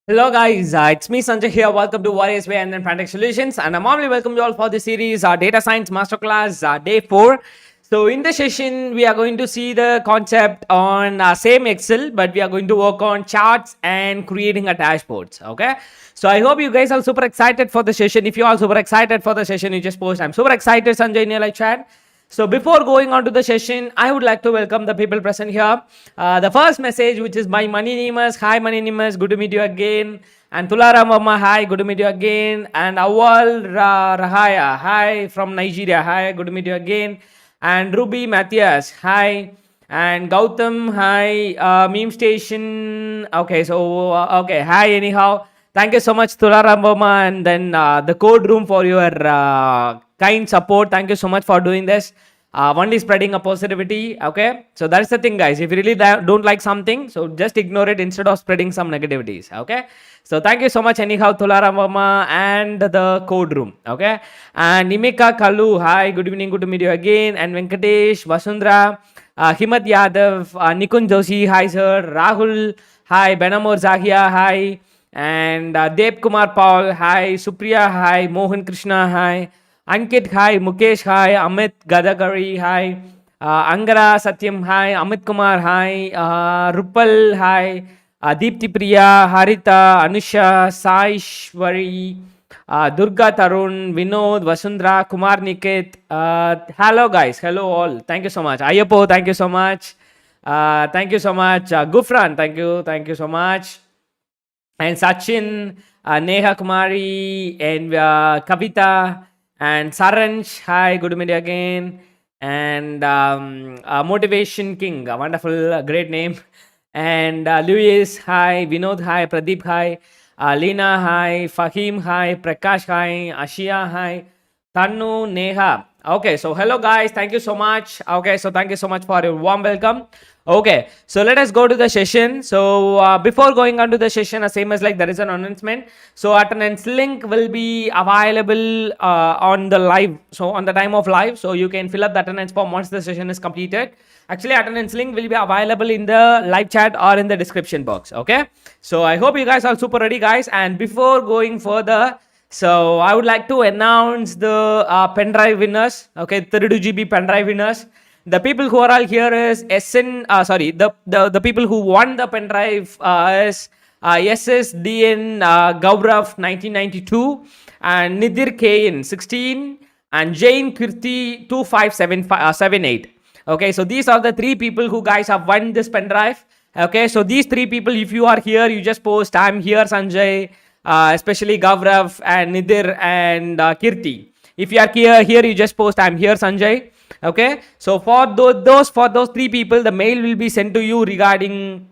Hello guys, it's me Sanjay here. Welcome to Warriors Way and then Pantech Solutions, and I'm warmly welcome you all for the series Data Science Masterclass Day 4. So in this session, we are going to see the concept on same Excel, but we are going to work on charts and creating a dashboards. Okay, so I hope you guys are super excited for the session. If you are super excited for the session, you just post I'm super excited Sanjay in your live chat. So before going on to the session, I would like to welcome the people present here. The first message, which is my Money Nemas. Hi, Money Nemas. Good to meet you again. And Tularam Mama. Hi, good to meet you again. And Awal Rahaya. Hi, from Nigeria. Hi, good to meet you again. And Ruby Matthias. Hi. And Gautam. Hi. Meme Station. Okay, so, okay. Hi, anyhow. Thank you so much, Tularam Mama. And then the code room for your kind support. Thank you so much for doing this. Only spreading a positivity. Okay, so that's the thing, guys. If you really don't like something, so just ignore it instead of spreading some negativities. Okay, so thank you so much anyhow, Tulara Mama and the code room. Okay, and Nimika Kalu, hi, good evening, good to meet you again. And Venkatesh, Vasundra, Himat Yadav, Nikun Joshi, hi sir. Rahul, hi. Benamor Zahia, hi. And Dev Kumar Paul, hi. Supriya, hi. Mohan Krishna, hi. Ankit, hi. Mukesh, hi. Amit Gadagari, hi. Angara Satyam, hi. Amit Kumar, hi. Rupal, hi. Deepti Priya, Harita, Anusha, Saishwari, Durga Tarun, Vinod, Vasundra, Kumar Nikit. Hello, guys. Hello, all. Thank you so much. Ayapo, thank you so much. Thank you so much. Gufran, thank you. Thank you so much. And Sachin, Neha Kumari, and Kavita, and Saranj. Hi, good to meet you again. And Motivation King, a wonderful, great name. And Luis, hi. Vinod, hi. Pradeep, hi. Lena, hi. Fahim, hi. Prakash, hi. Ashia, hi. Tanu, Neha. Okay, so hello guys, thank you so much. Okay, so thank you so much for your warm welcome. Okay, so let us go to the session. So before going on to the session, same as like there is an announcement. So attendance link will be available on the live. So on the time of live, so you can fill up the attendance form once the session is completed. Actually, attendance link will be available in the live chat or in the description box. Okay, so I hope you guys are super ready, guys. And before going further, so I would like to announce the pen drive winners. Okay, 32 GB pen drive winners. The people who are all here is SN. The people who won the pen drive is SSDN Gaurav 1992 and Nidir Kain 16 and Jane Kirti 2578. Okay, so these are the three people who guys have won this pen drive. Okay, so these three people, if you are here, you just post I'm here, Sanjay. Especially Gaurav and Nidir and Kirti. If you are here, you just post I'm here, Sanjay. Okay, so for those three people, the mail will be sent to you regarding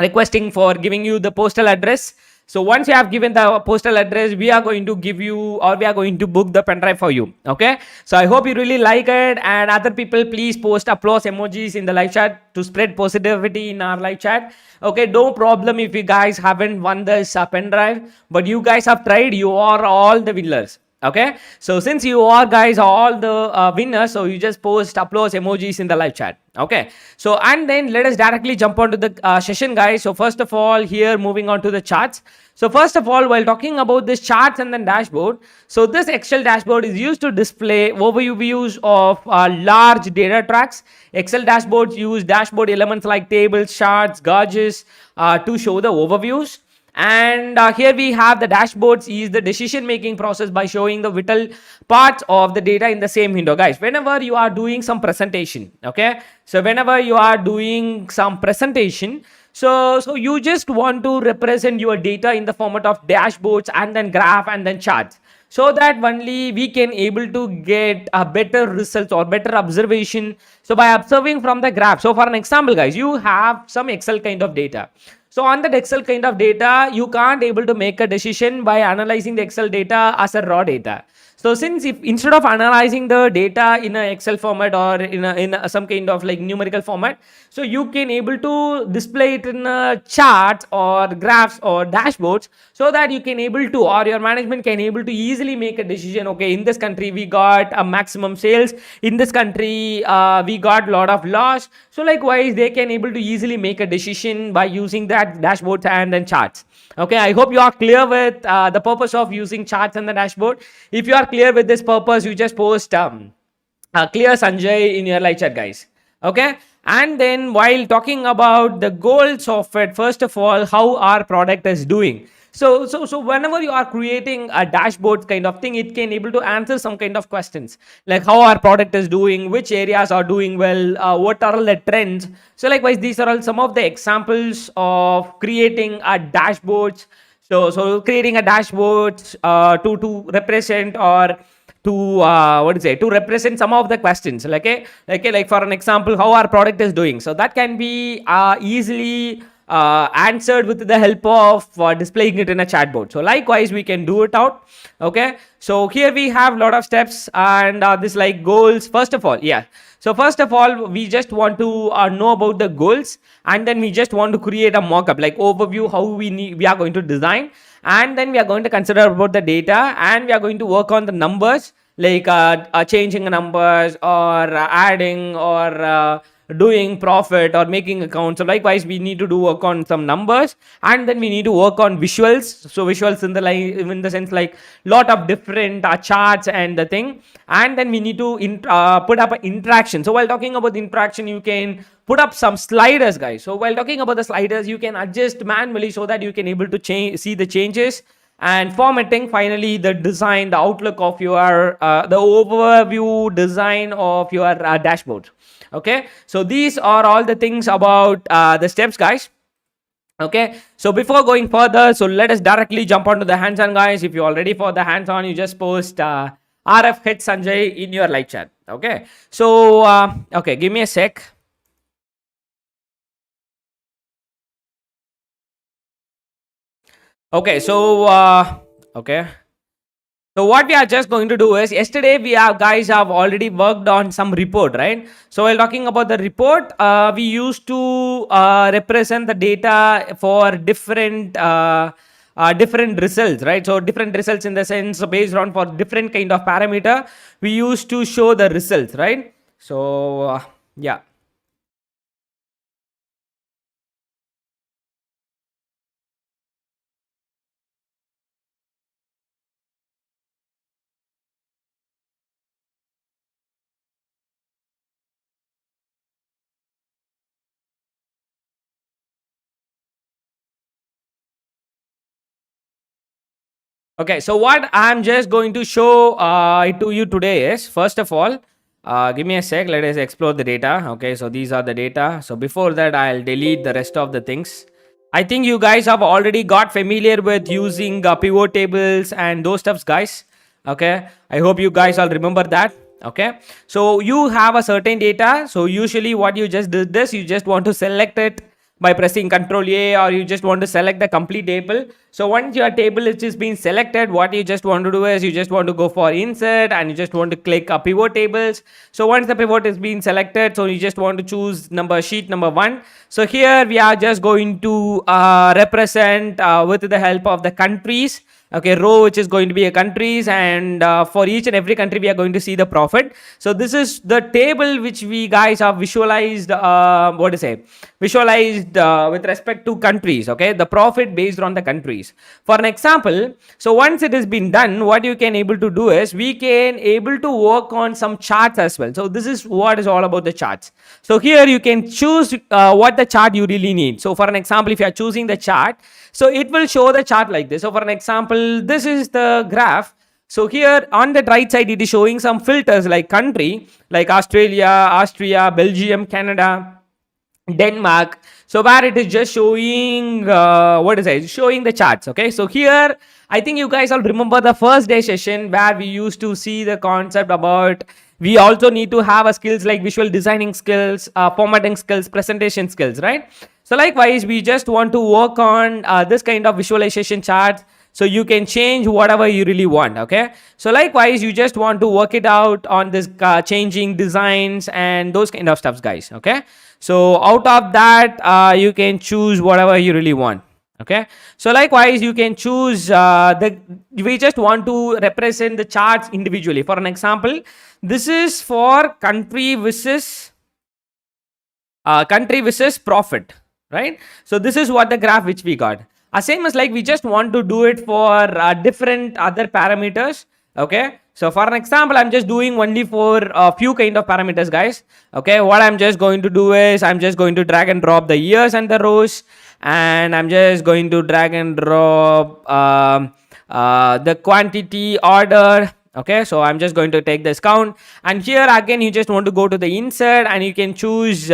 requesting for giving you the postal address. So once you have given the postal address, we are going to give you, or we are going to book the pen drive for you. Okay, so I hope you really like it, and other people, please post applause emojis in the live chat to spread positivity in our live chat. Okay, no problem if you guys haven't won this pen drive, but you guys have tried, you are all the winners. Okay, so since you are guys all the winners, so you just post applause emojis in the live chat. Okay, so and then let us directly jump onto the session, guys. So first of all, here moving on to the charts. So first of all, while talking about this charts and then dashboard, so this Excel dashboard is used to display overview views of large data tracks. Excel dashboards use dashboard elements like tables, charts, gauges to show the overviews. And here we have the dashboards is the decision making process by showing the vital parts of the data in the same window. Guys, whenever you are doing some presentation, okay, so whenever you are doing some presentation, so you just want to represent your data in the format of dashboards and then graph and then charts, so that only we can able to get a better results or better observation. So by observing from the graph, so for an example, guys, you have some Excel kind of data. So on that Excel kind of data, you can't able to make a decision by analyzing the Excel data as a raw data. So since if instead of analyzing the data in a Excel format or some kind of like numerical format, so you can able to display it in a charts or graphs or dashboards, so that you can able to, or your management can able to easily make a decision. Okay, in this country we got a maximum sales, in this country we got lot of loss. So likewise they can able to easily make a decision by using that dashboards and then charts. Okay, I hope you are clear with the purpose of using charts and the dashboard. If you are clear with this purpose, you just post clear Sanjay in your live chat, guys. Okay, and then while talking about the goals of it, first of all, how our product is doing. So whenever you are creating a dashboard kind of thing, it can able to answer some kind of questions like how our product is doing, which areas are doing well, what are all the trends. So likewise, these are all some of the examples of creating a dashboards. So creating a dashboard to represent or to what is it, to represent some of the questions like for an example, how our product is doing. So that can be easily answered with the help of displaying it in a chatbot. So likewise we can do it out. Okay, so here we have a lot of steps and this like goals. First of all, yeah, so first of all we just want to know about the goals, and then we just want to create a mock-up like overview how we are going to design, and then we are going to consider about the data, and we are going to work on the numbers like changing numbers or adding or doing profit or making accounts. So likewise we need to do work on some numbers, and then we need to work on visuals. So visuals in the in the sense like lot of different charts and the thing, and then we need to put up an interaction. So while talking about the interaction, you can put up some sliders, guys. So while talking about the sliders, you can adjust manually so that you can able to see the changes and formatting. Finally the design, the outlook of your the overview design of your dashboard. Okay, so these are all the things about the steps, guys. Okay, so before going further, so let us directly jump onto the hands-on, guys. If you're all ready for the hands-on, you just post RF hit Sanjay in your live chat. Okay, so okay, give me a sec. Okay, so okay, so what we are just going to do is, yesterday we have guys have already worked on some report, right? So while talking about the report, we used to represent the data for different results, right? So different results in the sense based on for different kind of parameter, we used to show the results, right? So yeah. Okay, so what I'm just going to show to you today is, first of all, give me a sec, let us explore the data. Okay, so these are the data. So before that, I'll delete the rest of the things. I think you guys have already got familiar with using pivot tables and those stuffs, guys. Okay, I hope you guys all remember that. Okay, so you have a certain data. So usually what you just did this, you just want to select it by pressing Ctrl A, or you just want to select the complete table. So once your table is just been selected, what you just want to do is you just want to go for insert, and you just want to click pivot tables. So once the pivot is being selected, so you just want to choose sheet number 1. So here we are just going to represent with the help of the countries. Okay, row which is going to be a countries, and for each and every country we are going to see the profit. So this is the table which we guys have visualized visualized with respect to countries. Okay, the profit based on the countries. For an example, so once it has been done, what you can able to do is we can able to work on some charts as well. So this is what is all about the charts. So here you can choose what the chart you really need. So for an example, if you are choosing the chart, so it will show the chart like this. So for an example, this is the graph. So here on the right side, it is showing some filters like country, like Australia, Austria, Belgium, Canada, Denmark. So where it is just showing showing the charts. Okay, so here I think you guys all remember the first day session where we used to see the concept about we also need to have a skills like visual designing skills, formatting skills, presentation skills, right? So likewise we just want to work on this kind of visualization charts. So you can change whatever you really want. Okay, so likewise you just want to work it out on this changing designs and those kind of stuffs, guys. Okay, so out of that you can choose whatever you really want. Okay, so likewise you can choose we just want to represent the charts individually. For an example, this is for country versus profit, right? So this is what the graph which we got. Same as like we just want to do it for different other parameters. Okay, so for an example, I'm just doing only for a few kind of parameters, guys. Okay, what I'm just going to do is I'm just going to drag and drop the years and the rows, and I'm just going to drag and drop the quantity order. Okay, so I'm just going to take this count, and here again you just want to go to the insert and you can choose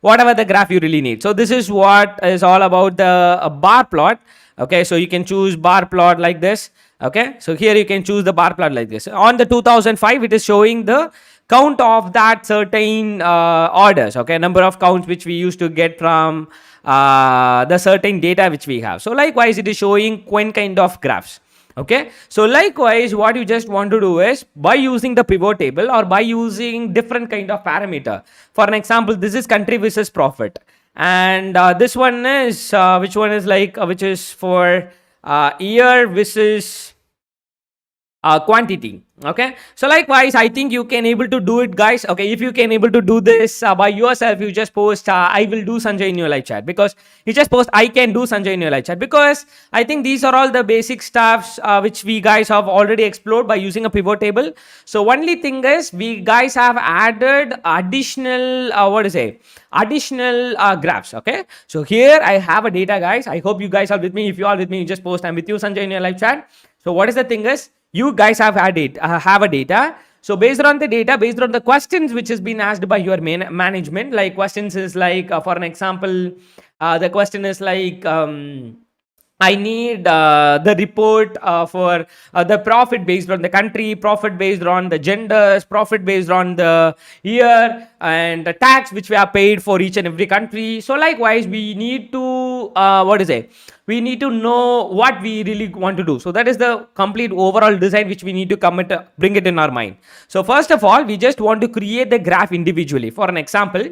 whatever the graph you really need. So this is what is all about the bar plot. Okay, so you can choose bar plot like this. Okay, so here you can choose the bar plot like this. On the 2005 it is showing the count of that certain orders. Okay, number of counts which we used to get from the certain data which we have. So likewise it is showing one kind of graphs. Okay, so likewise what you just want to do is by using the pivot table or by using different kind of parameter. For an example, this is country versus profit, and this one is which one is like which is for year versus quantity. Okay, so likewise I think you can able to do it, guys. Okay, if you can able to do this by yourself, you just post I will do Sanjay in your live chat, because you just post I can do Sanjay in your live chat, because I think these are all the basic stuffs which we guys have already explored by using a pivot table. So only thing is we guys have added additional additional graphs. Okay, so here I have a data, guys. I hope you guys are with me. If you are with me, you just post I'm with you Sanjay in your live chat. So what is the thing is, you guys have a data. So based on the data, based on the questions which has been asked by your management, like questions is like for an example, the question is like I need the report for the profit based on the country, profit based on the genders, profit based on the year, and the tax which we are paid for each and every country. So likewise, we need to we need to know what we really want to do. So that is the complete overall design which we need to bring it in our mind. So first of all, we just want to create the graph individually. For an example,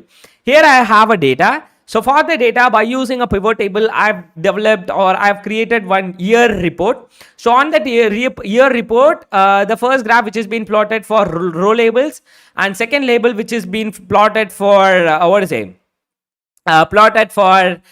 here I have a data. So for the data, by using a pivot table, I've developed or I've created one year report. So on that year report, the first graph which has been plotted for row labels, and second label which has been plotted for plotted for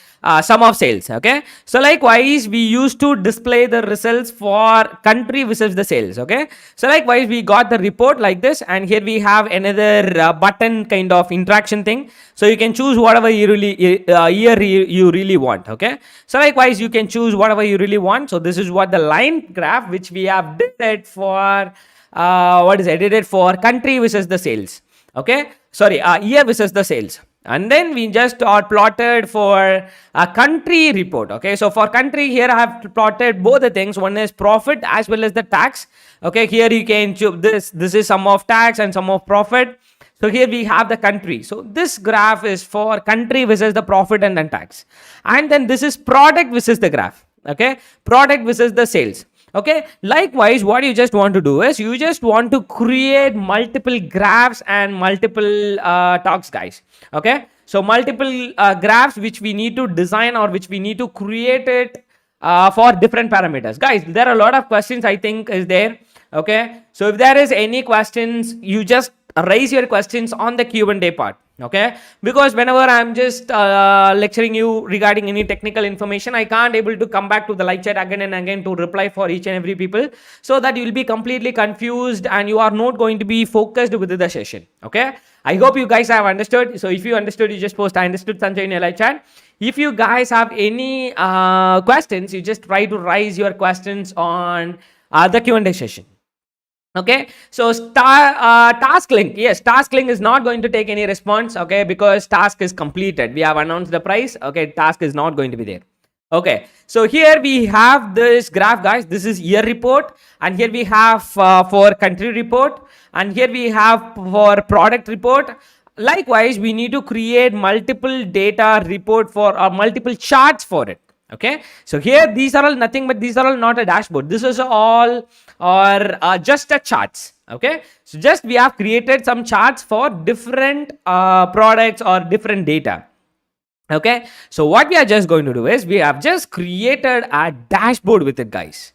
sum of sales. Okay, so likewise we used to display the results for country versus the sales. Okay, so likewise we got the report like this, and here we have another button kind of interaction thing. So you can choose whatever you really you really want. Okay, so likewise you can choose whatever you really want. So this is what the line graph which we have did it for did it for country versus the sales. Okay, sorry, year versus the sales. And then we just are plotted for a country report. Okay, so for country, here I have plotted both the things. One is profit as well as the tax. Okay, here you can choose this is sum of tax and sum of profit. So here we have the country. So this graph is for country versus the profit and then tax. And then this is product versus the graph. Okay, product versus the sales. Okay, likewise what you just want to do is you just want to create multiple graphs and multiple talks, guys. Okay, so multiple graphs which we need to design or which we need to create it for different parameters. Guys, there are a lot of questions I think is there. Okay, so if there is any questions, you just raise your questions on the Q&A part. Okay, because whenever I'm just lecturing you regarding any technical information, I can't able to come back to the live chat again and again to reply for each and every people, so that you will be completely confused and you are not going to be focused with the session. Okay, I hope you guys have understood. So if you understood, you just post I understood Sanjay in your live chat. If you guys have any questions, you just try to raise your questions on the Q&A session. Okay, so task link, yes, task link is not going to take any response. Okay, because task is completed, we have announced the price. Okay, task is not going to be there. Okay, so here we have this graph, guys. This is year report, and here we have for country report, and here we have for product report. Likewise, we need to create multiple data report for multiple charts for it. Okay, so here these are all nothing but these are all not a dashboard. This is all or just a charts. Okay, so just we have created some charts for different products or different data. Okay, so what we are just going to do is we have just created a dashboard with it, guys.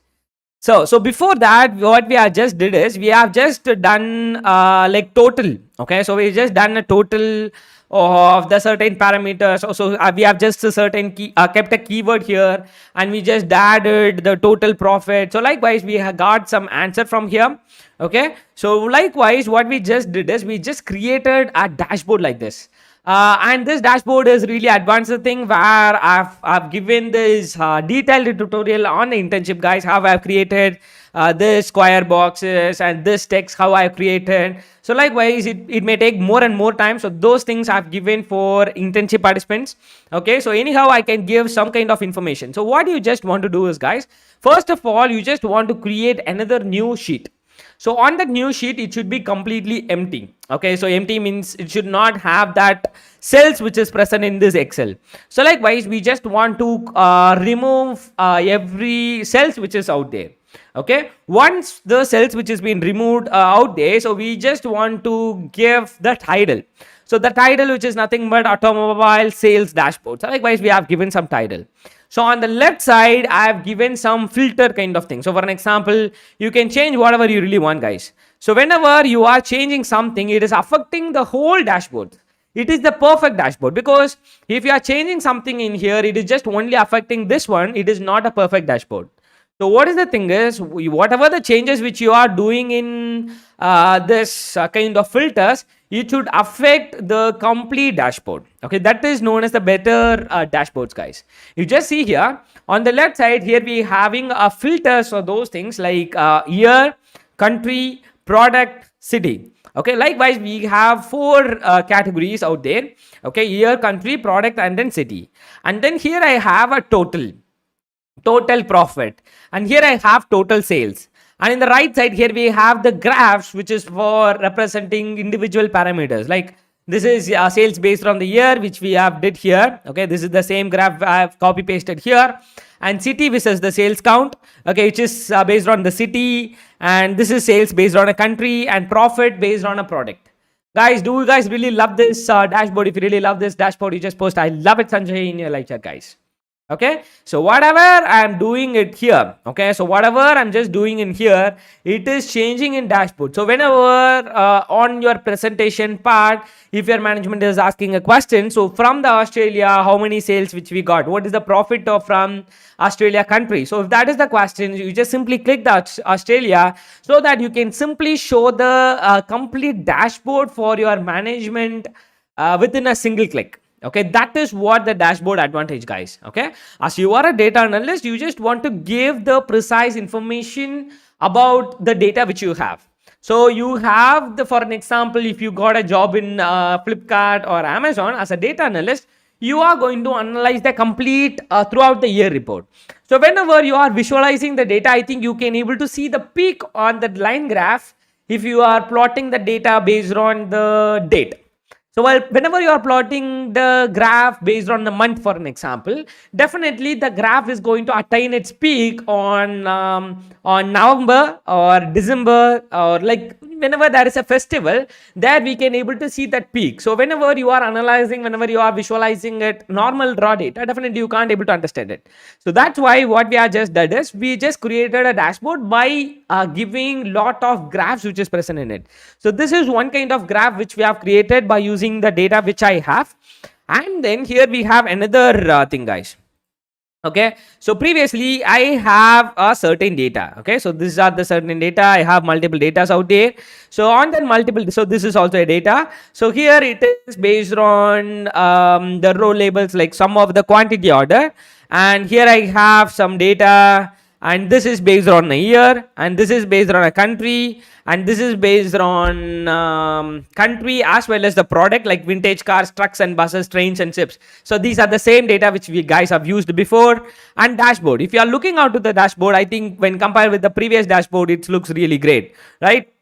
So before that, what we have just did is we have just done like total. Okay, so we just done a total of the certain parameters. So we have just a certain key, kept a keyword here, and we just added the total profit. So likewise, we have got some answer from here. Okay, so likewise, what we just did is we just created a dashboard like this. And this dashboard is really advanced thing where I've given this detailed tutorial on the internship, guys, how I've created this square boxes and this text how I've created. So likewise it may take more and more time, so those things I've given for internship participants. Okay, so anyhow I can give some kind of information. So what you just want to do is, guys, first of all you just want to create another new sheet. So on that new sheet, it should be completely empty. Okay, so empty means it should not have that cells which is present in this Excel. So likewise, we just want to remove every cells which is out there. Okay, once the cells which is been removed out there, so we just want to give the title. So the title, which is nothing but automobile sales dashboard. So likewise, we have given some title. So on the left side, I have given some filter kind of thing. So for an example, you can change whatever you really want, guys. So whenever you are changing something, it is affecting the whole dashboard. It is the perfect dashboard, because if you are changing something in here, it is just only affecting this one. It is not a perfect dashboard. So what is the thing is, whatever the changes which you are doing in this kind of filters, it should affect the complete dashboard. Okay, that is known as the better dashboards, guys. You just see here on the left side, here we having a filters for those things like year, country, product, city. Okay, likewise we have four categories out there. Okay, year, country, product, and then city. And then here I have a total profit, and here I have total sales. And in the right side here we have the graphs, which is for representing individual parameters. Like this is sales based on the year, which we have did here. Okay, this is the same graph I have copy pasted here. And city versus the sales count, okay, which is based on the city. And this is sales based on a country, and profit based on a product. Guys, do you guys really love this dashboard? If you really love this dashboard, you just post "I love it, Sanjay" in your live chat, guys. Okay, so whatever I'm doing it here, okay, so whatever I'm just doing in here, it is changing in dashboard. So whenever on your presentation part, if your management is asking a question, so from the Australia, how many sales which we got, what is the profit of from Australia country? So if that is the question, you just simply click that Australia, so that you can simply show the complete dashboard for your management within a single click. Okay, that is what the dashboard advantage, guys. Okay, as you are a data analyst, you just want to give the precise information about the data which you have. So you have the, for an example, if you got a job in Flipkart or Amazon as a data analyst, you are going to analyze the complete throughout the year report. So whenever you are visualizing the data, I think you can able to see the peak on the line graph if you are plotting the data based on the date. So whenever you are plotting the graph based on the month, for an example, definitely the graph is going to attain its peak on November or December, or like whenever there is a festival, there we can able to see that peak. So whenever you are analyzing, whenever you are visualizing it, normal raw data, definitely you can't able to understand it. So that's why what we are just did is we just created a dashboard by giving lot of graphs which is present in it. So this is one kind of graph which we have created by using the data which I have. And then here we have another thing, guys. Okay, so previously I have a certain data. Okay, so these are the certain data. I have multiple datas out there. So on that multiple, so this is also a data. So here it is based on the row labels, like some of the quantity order. And here I have some data, and this is based on a year, and this is based on a country, and this is based on country as well as the product, like vintage cars, trucks and buses, trains and ships. So these are the same data which we guys have used before. And dashboard, if you are looking out to the dashboard, I think when compared with the previous dashboard, it looks really great, right?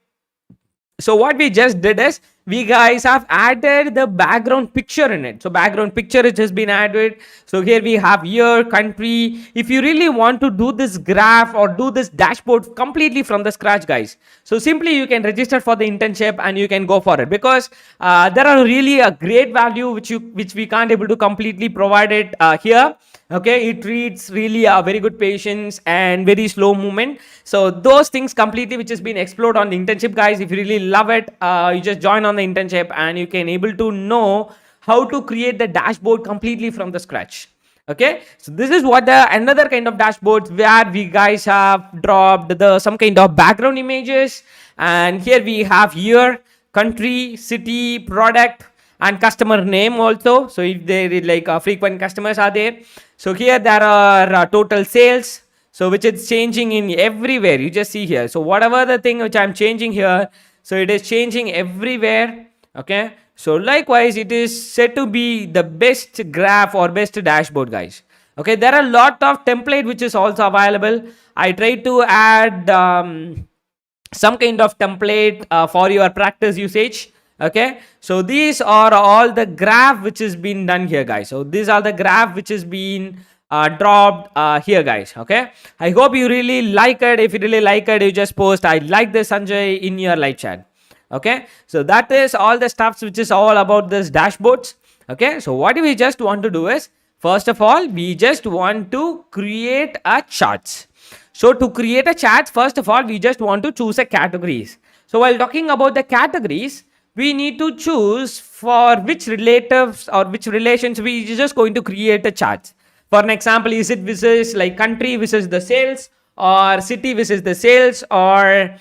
So what we just did is we guys have added the background picture in it. So background picture it has been added. So here we have year, country. If you really want to do this graph or do this dashboard completely from the scratch, guys, so simply you can register for the internship and you can go for it, because there are really a great value which we can't able to completely provide it here. Okay, it reads really a very good patience and very slow movement. So those things completely which has been explored on the internship, guys. If you really love it, you just join on the internship and you can able to know how to create the dashboard completely from the scratch. Okay, so this is what the another kind of dashboards where we guys have dropped the some kind of background images, and here we have year, country, city, product, and customer name also. So if there is like frequent customers are there, so here there are total sales, so which is changing in everywhere. You just see here, so whatever the thing which I'm changing here, so it is changing everywhere. Okay, so likewise it is said to be the best graph or best dashboard, guys. Okay, there are a lot of template which is also available. I try to add some kind of template for your practice usage. Okay, so these are all the graph which is been done here, guys. So these are the graph which is been dropped here, guys. Okay, I hope you really like it. If you really like it, you just post I like this, Sanjay, in your live chat. Okay, so that is all the stuffs which is all about this dashboards. Okay, so what we just want to do is, first of all, we just want to create a charts. So to create a chart, first of all, we just want to choose a categories. So while talking about the categories, we need to choose for which relatives or which relations we just going to create a chart. For an example, is it versus like country versus the sales, or city versus the sales, or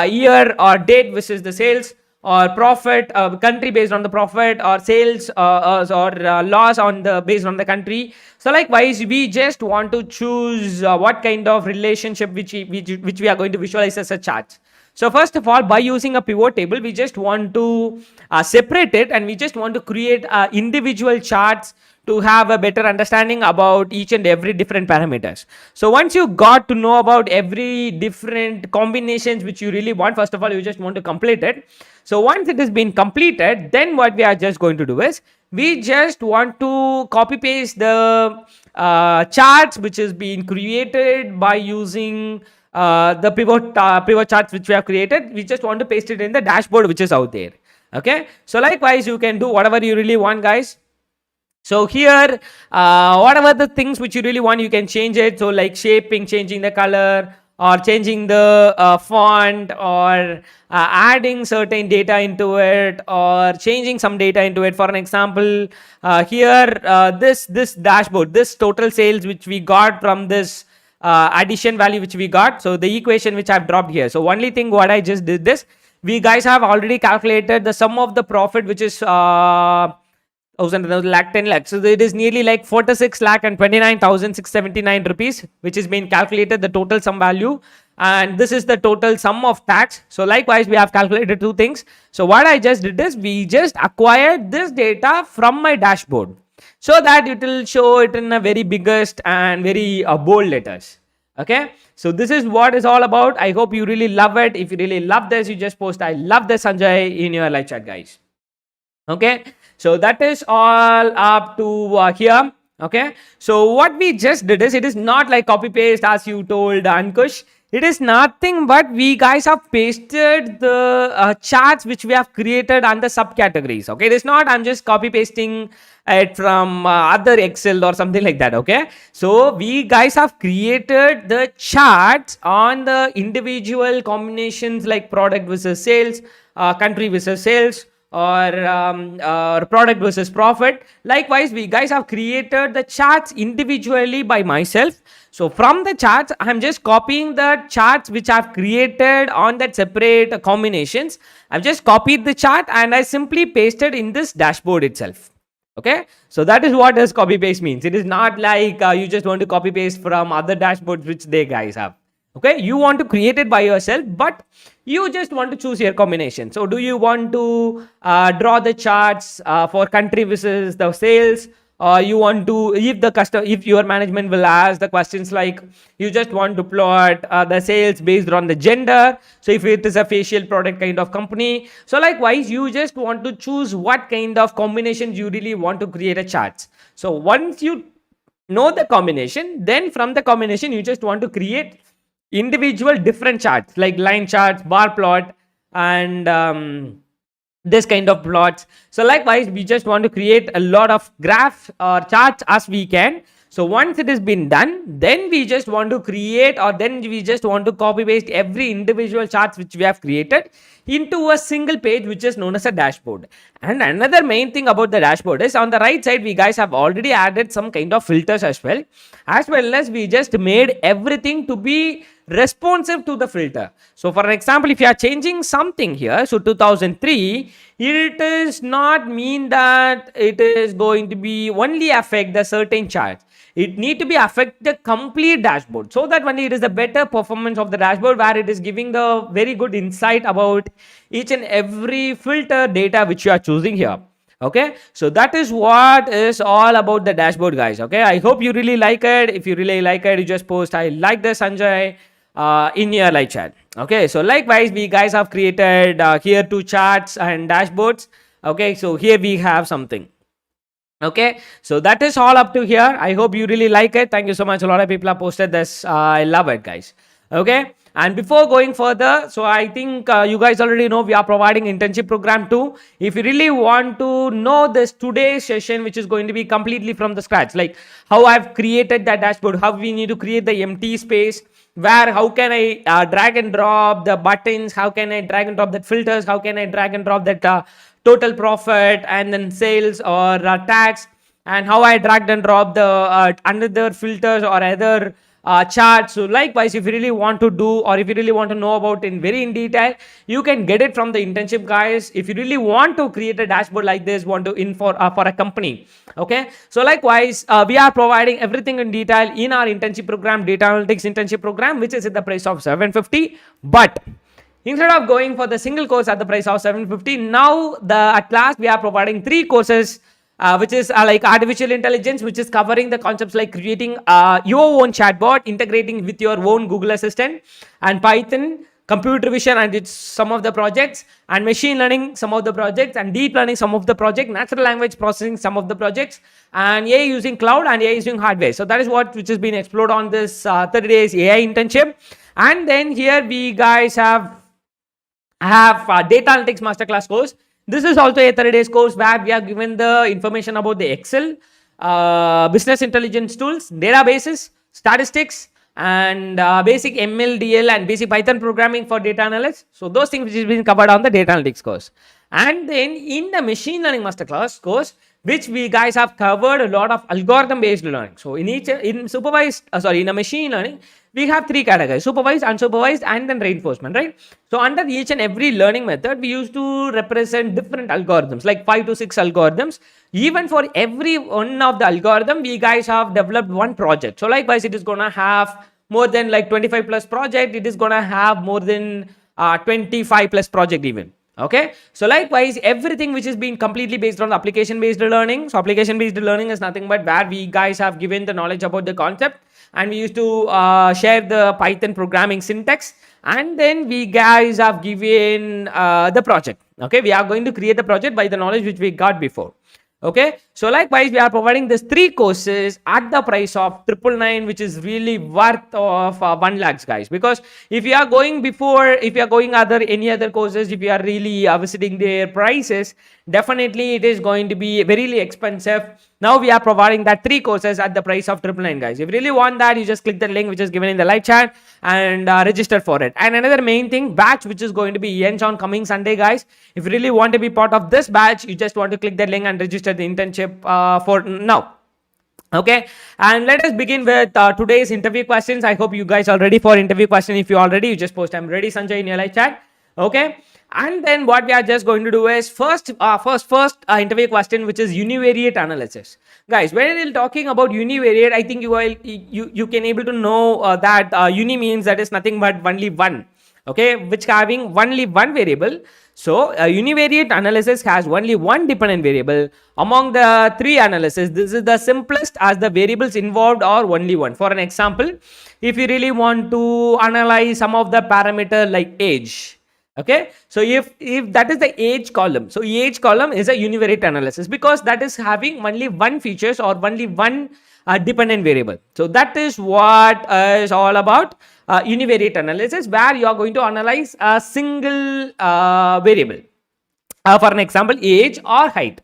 year or date versus the sales, or profit, country based on the profit, or sales or loss on the based on the country. So likewise, we just want to choose what kind of relationship which we are going to visualize as a chart. So first of all, by using a pivot table, we just want to separate it, and we just want to create individual charts to have a better understanding about each and every different parameters. So once you got to know about every different combinations which you really want, first of all, you just want to complete it. So once it has been completed, then what we are just going to do is, we just want to copy paste the charts which is being created by using the pivot charts which we have created. We just want to paste it in the dashboard which is out there. Okay, so likewise you can do whatever you really want, guys. So here whatever the things which you really want, you can change it. So like shaping, changing the color, or changing the font, or adding certain data into it, or changing some data into it. For an example, here this dashboard, this total sales which we got from this addition value which we got, so the equation which I've dropped here. So only thing what I just did this, we guys have already calculated the sum of the profit which is 10 lakh. So it is nearly like 46 lakh and 29,679 rupees, which is being calculated the total sum value. And this is the total sum of tax. So likewise, we have calculated two things. So what I just did is, we just acquired this data from my dashboard, so that it will show it in a very biggest and very bold letters. Okay, so this is what is all about. I hope you really love it. If you really love this, you just post I love this, Sanjay, in your live chat, guys. Okay, so that is all up to here. Okay, so what we just did is, it is not like copy paste as you told Ankush. It is nothing but we guys have pasted the charts which we have created under subcategories. Okay, it is not I'm just copy pasting it from other Excel or something like that. Okay, so we guys have created the charts on the individual combinations, like product versus sales, country versus sales, or product versus profit. Likewise, we guys have created the charts individually by myself. So from the charts, I'm just copying the charts which I've created on that separate combinations. I've just copied the chart and I simply pasted in this dashboard itself. Okay, so that is what this copy paste means. It is not like you just want to copy paste from other dashboards which they guys have. Okay, you want to create it by yourself, but you just want to choose your combination. So do you want to draw the charts for country versus the sales, you want to, if your management will ask the questions like, you just want to plot the sales based on the gender. So if it is a facial product kind of company, so likewise you just want to choose what kind of combinations you really want to create a charts. So once you know the combination, then from the combination you just want to create individual different charts like line charts, bar plot, and this kind of plots. So likewise we just want to create a lot of graphs or charts as we can. So once it has been done, then we just want to create, or then we just want to copy paste every individual charts which we have created into a single page, which is known as a dashboard. And another main thing about the dashboard is, on the right side we guys have already added some kind of filters as well as we just made everything to be responsive to the filter. So for example, if you are changing something here, so 2003, it does not mean that it is going to be only affect the certain chart. It need to be affect the complete dashboard, so that only it is the better performance of the dashboard, where it is giving the very good insight about each and every filter data which you are choosing here. Okay, so that is what is all about the dashboard, guys. Okay, I hope you really like it. If you really like it, you just post I like this, Sanjay, in your live chat. Okay, so likewise we guys have created here two charts and dashboards. Okay, so here we have something. Okay, so that is all up to here. I hope you really like it. Thank you so much. A lot of people have posted this. I love it, guys. Okay, and before going further, so I think you guys already know we are providing internship program too. If you really want to know this today's session, which is going to be completely from the scratch, like how I've created that dashboard, how we need to create the empty space, where how can I drag and drop the buttons, how can I drag and drop that filters, how can I drag and drop that total profit and then sales or tax, and how I dragged and dropped the another filters or other charts. So likewise, if you really want to do, or if you really want to know about in very in detail, you can get it from the internship, guys. If you really want to create a dashboard like this, want to in for a company. Okay, so likewise we are providing everything in detail in our internship program, data analytics internship program, which is at the price of 750. But instead of going for the single course at the price of 750, now at last we are providing 3 courses, which is like artificial intelligence, which is covering the concepts like creating your own chatbot, integrating with your own Google Assistant, and Python, computer vision and its some of the projects, and machine learning some of the projects, and deep learning some of the projects, natural language processing some of the projects, and AI using cloud and AI using hardware. So that is what which has been explored on this 30 days AI internship. And then here we guys have data analytics masterclass course. This is also a 30 days course where we are given the information about the Excel, business intelligence tools, databases, statistics, and basic ML, DL, and basic Python programming for data analysts. So those things which is being covered on the data analytics course. And then in the machine learning masterclass course, which we guys have covered a lot of algorithm based learning. So in a machine learning, we have 3 categories: supervised, unsupervised, and then reinforcement, right? So under each and every learning method, we used to represent different algorithms, like 5 to 6 algorithms. Even for every one of the algorithm, we guys have developed one project. So likewise, it is gonna have more than like 25 plus project. It is gonna have more than 25 plus project even. Okay, so likewise everything which is being completely based on application based learning. So application based learning is nothing but where we guys have given the knowledge about the concept, and we used to share the Python programming syntax, and then we guys have given the project. Okay, we are going to create the project by the knowledge which we got before. Okay, so likewise we are providing these 3 courses at the price of 999, which is really worth of 1 lakhs, guys. Because if you are going any other courses, if you are really visiting their prices, definitely it is going to be very expensive. Now we are providing that 3 courses at the price of 999, guys. If you really want that, you just click the link which is given in the live chat and register for it. And another main thing, batch which is going to be ends on coming Sunday, guys. If you really want to be part of this batch, you just want to click that link and register the internship for now. Okay, and let us begin with today's interview questions. I hope you guys are ready for interview question. If you are ready, you just post I'm ready, Sanjay, in your live chat. Okay, and then what we are just going to do is first interview question, which is univariate analysis. Guys, when we're talking about univariate, I think you can able to know that uni means that is nothing but only one. Okay, which having only one variable. So a univariate analysis has only one dependent variable among the three analysis. This is the simplest as the variables involved are only one. For an example, if you really want to analyze some of the parameter like age, okay, so if that is the age column, so age column is a univariate analysis because that is having only one features or only one dependent variable. So that is what is all about univariate analysis, where you are going to analyze a single variable, for an example age or height.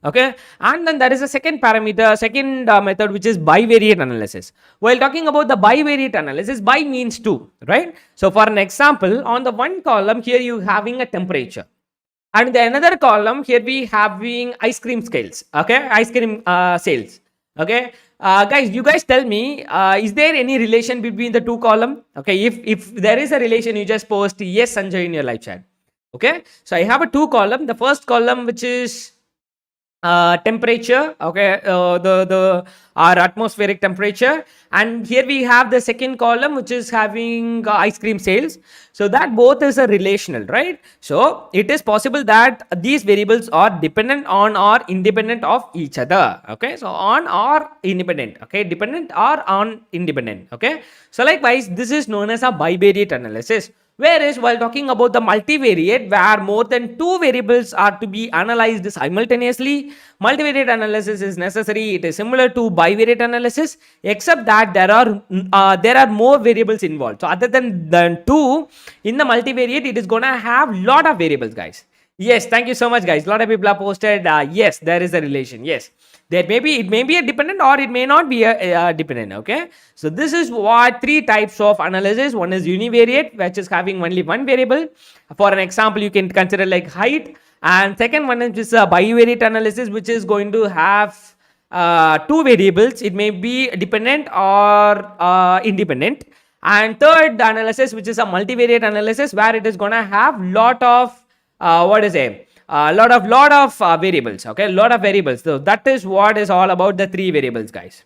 Okay, and then there is a second parameter, second method, which is bivariate analysis. While talking about the bivariate analysis, bi means two, right? So for an example, on the one column here you having a temperature, and the another column here we having ice cream scales. Okay, ice cream sales. Okay, guys, you guys tell me, is there any relation between the two column? Okay, if there is a relation, you just post yes Sanjay in your live chat. Okay, so I have a two column. The first column, which is temperature, okay, the our atmospheric temperature, and here we have the second column, which is having ice cream sales. So that both is a relational, right? So it is possible that these variables are dependent on or independent of each other. Okay, so on or independent, okay, dependent or on independent. Okay, so likewise this is known as a bivariate analysis. Whereas while talking about the multivariate, where more than two variables are to be analyzed simultaneously, multivariate analysis is necessary. It is similar to bivariate analysis, except that there are more variables involved. So other than two, in the multivariate, it is gonna have lot of variables, guys. Yes, thank you so much, guys. A lot of people have posted, yes, there is a relation. Yes, there may be, it may be a dependent or it may not be a dependent. Okay, so this is what three types of analysis. One is univariate, which is having only one variable. For an example, you can consider like height, and second one is just a bivariate analysis, which is going to have two variables. It may be dependent or independent. And third, the analysis, which is a multivariate analysis, where it is going to have lot of what is a lot of variables. Okay, lot of variables. So that is what is all about the three variables, guys.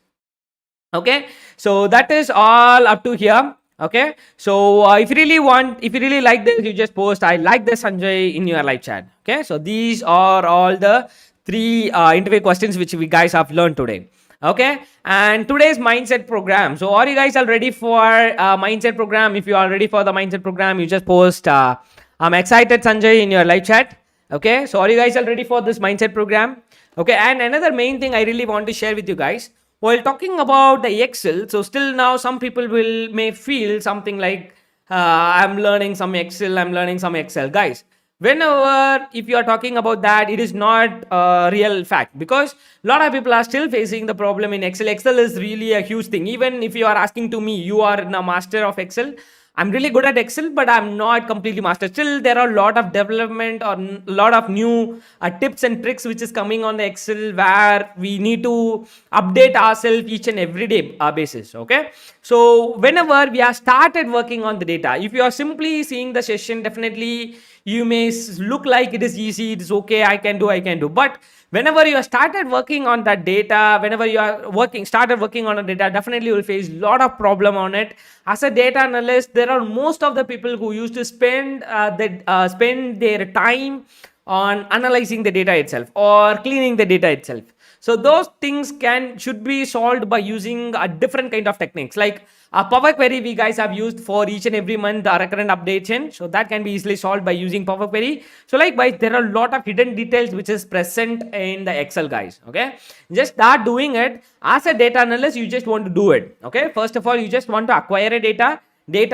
Okay, so that is all up to here. Okay, so if you really want, if you really like this, you just post I like this Sanjay in your live chat. Okay, so these are all the three interview questions which we guys have learned today. Okay, and today's mindset program. So are you guys all ready for mindset program? If you are ready for the mindset program, you just post I'm excited Sanjay in your live chat. Okay, so are you guys all ready for this mindset program? Okay, and another main thing I really want to share with you guys, while talking about the Excel, so still now some people may feel something like I'm learning some Excel, guys. Whenever if you are talking about that, it is not a real fact, because a lot of people are still facing the problem in Excel. Excel is really a huge thing. Even if you are asking to me, you are a master of Excel, I'm really good at Excel, but I'm not completely master. Still, there are a lot of development or a lot of new tips and tricks which is coming on the Excel, where we need to update ourselves each and every day basis. Okay, so whenever we are started working on the data, if you are simply seeing the session, definitely you may look like it is easy, it is okay, I can do. But whenever you started working on that data, whenever you are started working on a data, definitely you will face a lot of problem on it. As a data analyst, there are most of the people who used to spend their time on analyzing the data itself or cleaning the data itself. So those things should be solved by using a different kind of techniques, like a Power Query we guys have used for each and every month the recurrent updation. So that can be easily solved by using Power Query. So likewise, there are a lot of hidden details which is present in the Excel, guys. Okay, just start doing it. As a data analyst, you just want to do it. Okay, first of all, you just want to acquire a data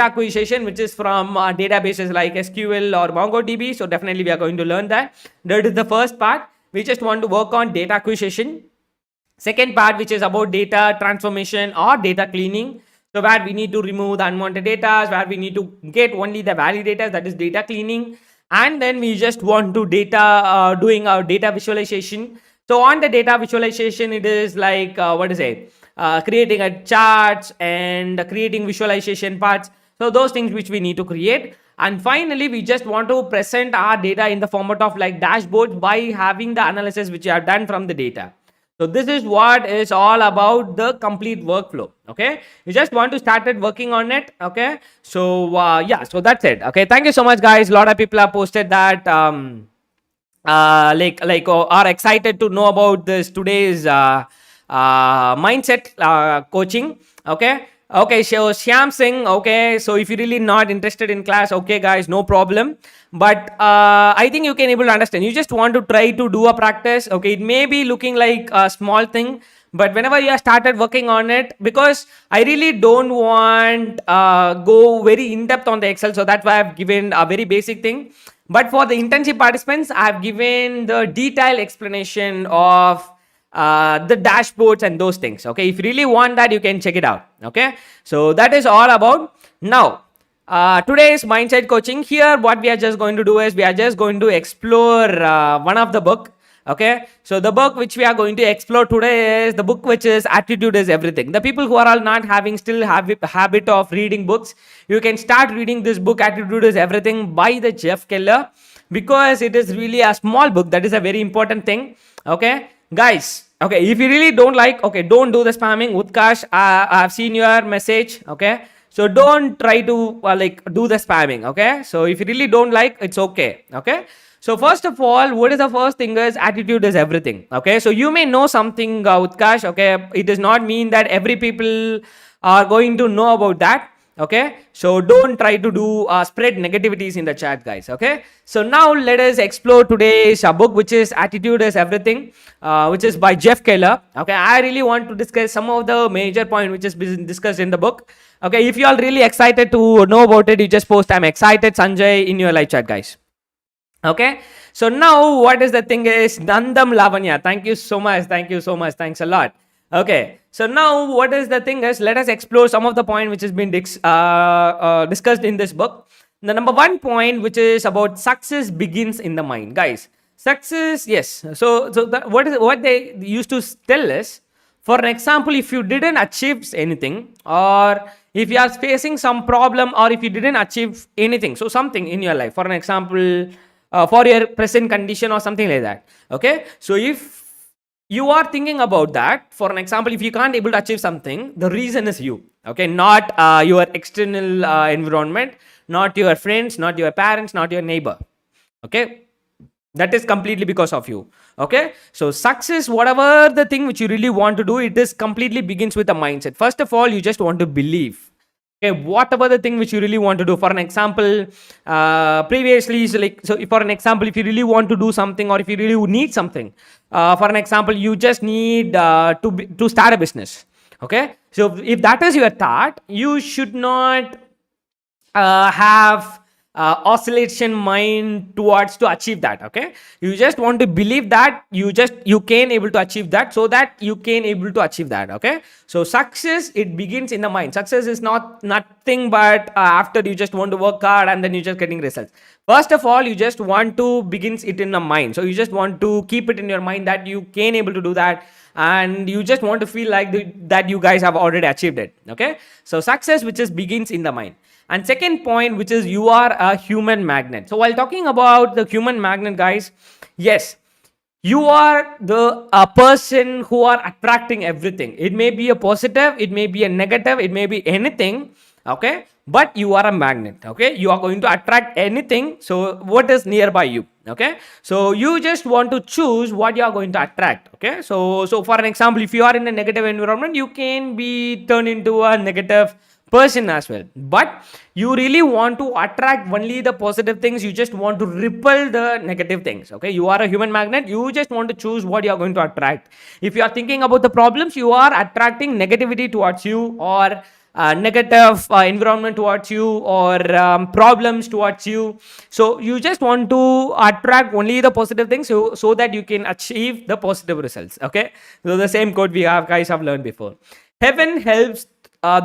acquisition, which is from databases like SQL or MongoDB. So definitely we are going to learn that. That is the first part. We just want to work on data acquisition. Second part, which is about data transformation or data cleaning. So where we need to remove the unwanted data, where we need to get only the valid data, that is data cleaning. And then we just want to doing our data visualization. So on the data visualization, it is like creating a charts and creating visualization parts. So those things which we need to create. And finally, we just want to present our data in the format of like dashboards by having the analysis which you have done from the data. So this is what is all about the complete workflow. Okay, you just want to started working on it. Okay, so yeah, so that's it. Okay, thank you so much, guys. A lot of people have posted that are excited to know about this today's mindset coaching. Okay, so Shyam Singh. Okay, so if you're really not interested in class, okay guys, no problem, but I think you can able to understand. You just want to try to do a practice. Okay, it may be looking like a small thing, but whenever you have started working on it, because I really don't want go very in depth on the Excel, so that's why I've given a very basic thing. But for the internship participants, I've given the detailed explanation of the dashboards and those things. Okay, if you really want that, you can check it out. Okay, so that is all about. Now today's mindset coaching here, what we are just going to do is we are just going to explore one of the book. Okay, so the book which we are going to explore today is the book which is Attitude is Everything. The people who are all not having still habit of reading books, you can start reading this book, Attitude is Everything by the Jeff Keller, because it is really a small book. That is a very important thing. Okay, guys. Okay, if you really don't like, okay, don't do the spamming. Utkash, I have seen your message. Okay, so don't try to do the spamming. Okay, so if you really don't like, it's okay. Okay, so first of all, what is the first thing is attitude is everything. Okay, so you may know something, Utkash. Okay, it does not mean that every people are going to know about that. Okay, so don't try to do spread negativities in the chat, guys. Okay, so now let us explore today's book, which is Attitude is Everything, which is by Jeff Keller. Okay, I really want to discuss some of the major point which is been discussed in the book. Okay, if you are really excited to know about it, you just post I'm excited Sanjay in your live chat, guys. Okay, so now what is the thing is Nandam Lavanya, thank you so much, thanks a lot. Okay, so now what is the thing is, let us explore some of the point which has been discussed in this book. The number one point, which is about success begins in the mind, guys. Success, yes. So what they used to tell is, for an example, if you didn't achieve anything, or if you are facing some problem, or if you didn't achieve anything, so something in your life, for an example, for your present condition or something like that. Okay, so if you are thinking about that, for an example, if you can't able to achieve something, the reason is you. Okay, not your external environment, not your friends, not your parents, not your neighbor. Okay, that is completely because of you. Okay, so success, whatever the thing which you really want to do, it is completely begins with a mindset. First of all, you just want to believe. Okay, whatever the thing which you really want to do. For an example, previously, so for an example, if you really want to do something, or if you really need something, for an example, you just need to start a business. Okay, so if that is your thought, you should not have oscillation mind towards to achieve that. Okay, you just want to believe that you can able to achieve that, so that you can able to achieve that. Okay, so success, it begins in the mind. Success is nothing but after you just want to work hard and then you just getting results. First of all, you just want to begins it in the mind. So you just want to keep it in your mind that you can able to do that, and you just want to feel like that you guys have already achieved it. Okay, so success which is begins in the mind. And second point, which is you are a human magnet. So while talking about the human magnet, guys, yes, you are the person who are attracting everything. It may be a positive, it may be a negative, it may be anything. Okay, but you are a magnet. Okay, you are going to attract anything, so what is nearby you. Okay, so you just want to choose what you are going to attract. Okay, so for an example, if you are in a negative environment, you can be turned into a negative person as well, but you really want to attract only the positive things. You just want to repel the negative things. Okay, you are a human magnet. You just want to choose what you are going to attract. If you are thinking about the problems, you are attracting negativity towards you, or negative environment towards you, or problems towards you. So you just want to attract only the positive things, so that you can achieve the positive results. Okay, so the same code we have guys have learned before. Heaven helps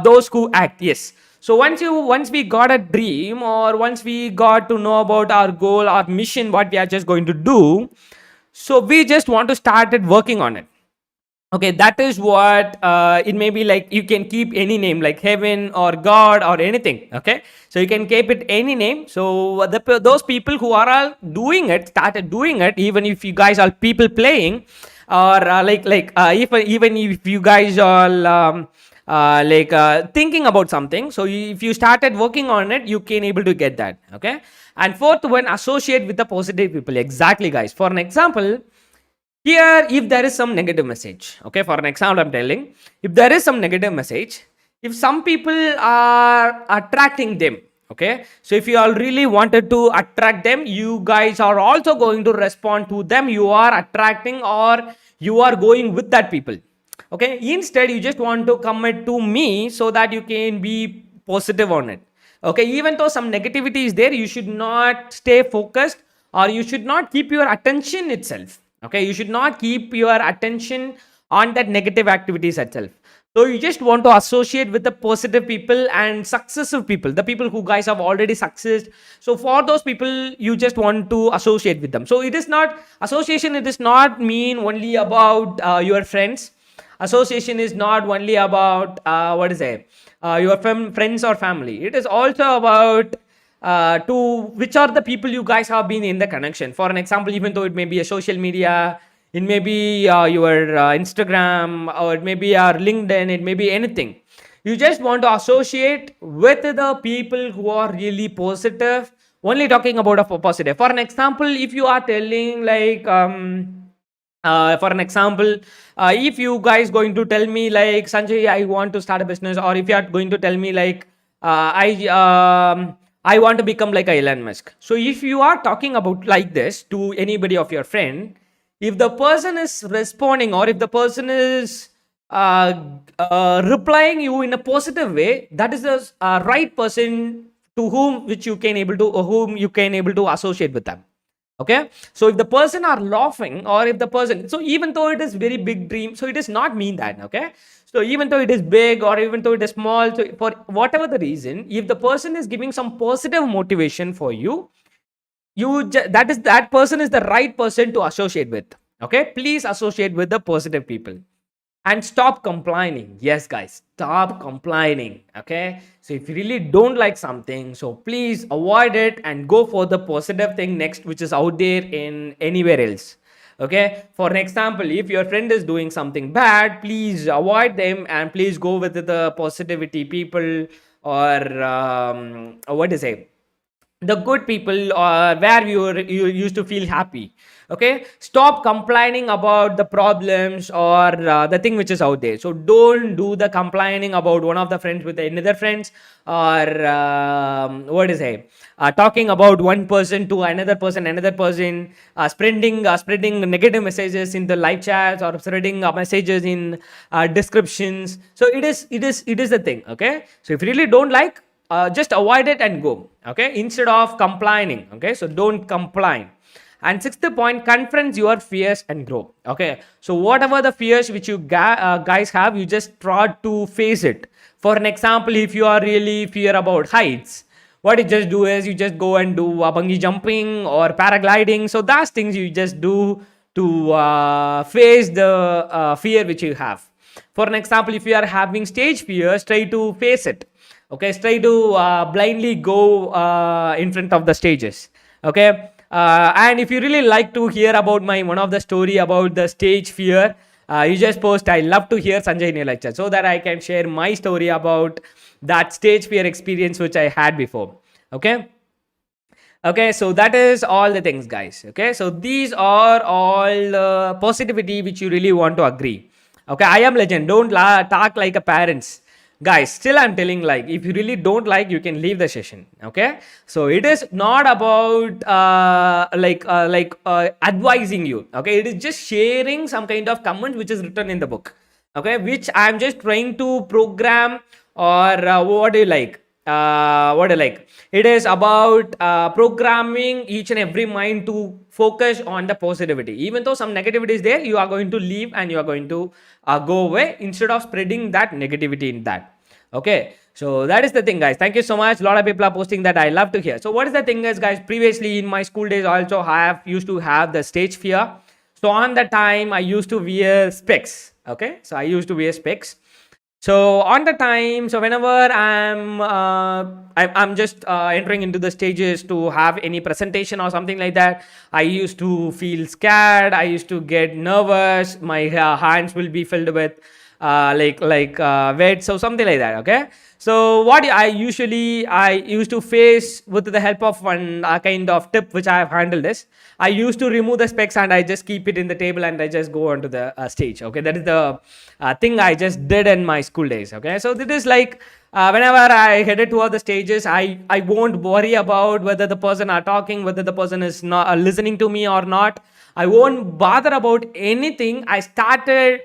those who act. Yes, so once we got a dream, or once we got to know about our goal, our mission, what we are just going to do, so we just want to start working on it. Okay, that is what it may be. Like, you can keep any name like heaven or God or anything. Okay, so you can keep it any name. So those people who are all doing it started doing it, even if you guys are people playing, or if even if you guys all thinking about something, so if you started working on it, you can able to get that. Okay. And fourth one, associate with the positive people. Exactly, guys. For an example, here, if there is some negative message, okay, for an example, I'm telling, if there is some negative message, if some people are attracting them, okay, so if you all really wanted to attract them, you guys are also going to respond to them. You are attracting, or you are going with that people, okay. Instead, you just want to commit to me so that you can be positive on it, okay. Even though some negativity is there, you should not stay focused, or you should not keep your attention itself, okay. You should not keep your attention on that negative activities itself. So you just want to associate with the positive people and successive people, the people who guys have already succeeded. So for those people, you just want to associate with them. So it is not association, it is not mean only about your friends. Association is not only about what is it, your friends or family. It is also about to which are the people you guys have been in the connection. For an example, even though it may be a social media, it may be your Instagram, or it may be your LinkedIn, it may be anything. You just want to associate with the people who are really positive, only talking about a positive. For an example, if you are telling for an example, if you guys going to tell me like, Sanjay, I want to start a business, or if you are going to tell me like, I want to become like a Elon Musk. So if you are talking about like this to anybody of your friend, if the person is responding, or if the person is replying you in a positive way, that is the right person to whom you can able to associate with them. Okay. So if the person are laughing, or if the person, so even though it is very big dream, so it does not mean that. Okay. So even though it is big, or even though it is small, so for whatever the reason, if the person is giving some positive motivation for you, that person is the right person to associate with. Okay. Please associate with the positive people. And stop complaining. Yes, guys, stop complaining. Okay. So if you really don't like something, so please avoid it and go for the positive thing next, which is out there in anywhere else. Okay. For an example, if your friend is doing something bad, please avoid them and please go with the positivity people, or what is it, the good people, or where you used to feel happy. Okay. Stop complaining about the problems, or the thing which is out there. So don't do the complaining about one of the friends with another friends, or what is it, talking about one person to another person, spreading negative messages in the live chats, or spreading messages in descriptions. So it is the thing. Okay. So if you really don't like, just avoid it and go. Okay. Instead of complaining. Okay. So don't complain. And sixth point, confront your fears and grow. Okay. So whatever the fears which you guys have, you just try to face it. For an example, if you are really fear about heights, what you just do is you just go and do bungee jumping or paragliding. So that's things you just do to face the fear which you have. For an example, if you are having stage fears, try to face it. Okay. Try to blindly go in front of the stages. Okay. And if you really like to hear about my one of the story about the stage fear, you just post, I love to hear Sanjay in your lecture, so that I can share my story about that stage fear experience which I had before. Okay. Okay. So that is all the things, guys. Okay. So these are all positivity which you really want to agree. Okay. I am legend. Don't talk like a parents. Guys, still I'm telling, like, if you really don't like, you can leave the session. Okay. So it is not about advising you. Okay. It is just sharing some kind of comment which is written in the book. Okay. Which I'm just trying to program, or what do you like? What I like, it is about programming each and every mind to focus on the positivity. Even though some negativity is there, you are going to leave and you are going to go away, instead of spreading that negativity in that. Okay. So that is the thing, guys. Thank you so much. A lot of people are posting that. I love to hear. So what is the thing is, guys, previously in my school days also have used to have the stage fear. So on the time I used to wear specs. Okay. So I used to wear specs. So on the time, so whenever I'm just entering into the stages to have any presentation or something like that, I used to feel scared. I used to get nervous. My hands will be filled with wet, so something like that. Okay. So what I used to face with the help of one kind of tip which I have handled is I used to remove the specs and I just keep it in the table and I just go onto the stage. Okay, that is the thing I just did in my school days. Okay, so this is like whenever I headed toward the stages, I won't worry about whether the person are talking, whether the person is not listening to me or not. I won't bother about anything. I started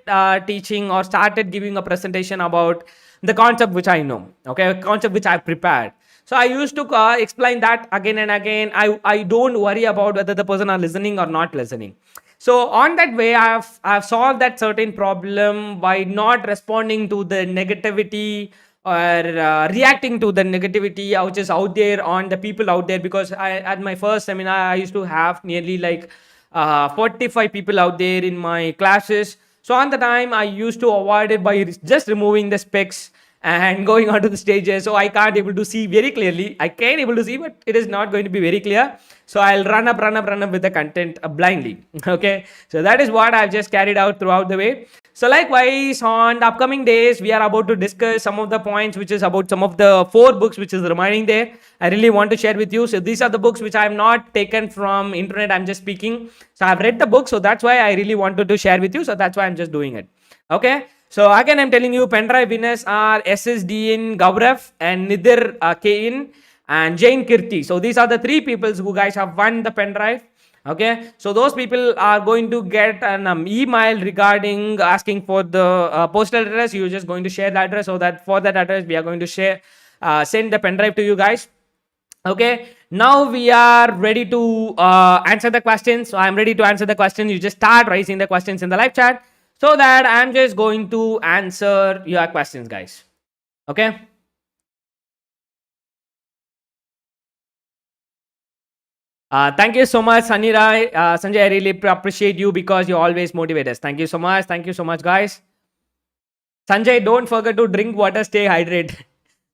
teaching or started giving a presentation about the concept which I know. Okay, a concept which I prepared. So I used to explain that again and again. I don't worry about whether the person are listening or not listening. So on that way, I've solved that certain problem by not responding to the negativity or reacting to the negativity which is out there on the people out there. Because I, at my first seminar, I used to have nearly like 45 people out there in my classes. So on the time, I used to avoid it by just removing the specs and going onto the stages. So I can't able to see very clearly. I can able to see, but it is not going to be very clear. So I'll run up with the content blindly. Okay. So that is what I've just carried out throughout the way. So likewise, on the upcoming days, we are about to discuss some of the points, which is about some of the 4 books, which is remaining there. I really want to share with you. So these are the books which I have not taken from internet. I'm just speaking. So I've read the book. So that's why I really wanted to share with you. So that's why I'm just doing it. Okay. So again, I'm telling you, pendrive winners are SSD in Gaurav and Nidir K in and Jane Kirti. So these are the 3 people who guys have won the pendrive. Okay, so those people are going to get an email regarding asking for the postal address. You're just going to share the address, so that for that address we are going to share send the pendrive to you guys. Okay, now we are ready to answer the questions. So I'm ready to answer the questions. You just start raising the questions in the live chat so that I'm just going to answer your questions, guys. Okay. Thank you so much, Sunny Rai. Sanjay, I really appreciate you because you always motivate us. Thank you so much. Thank you so much, guys. Sanjay, don't forget to drink water, stay hydrated.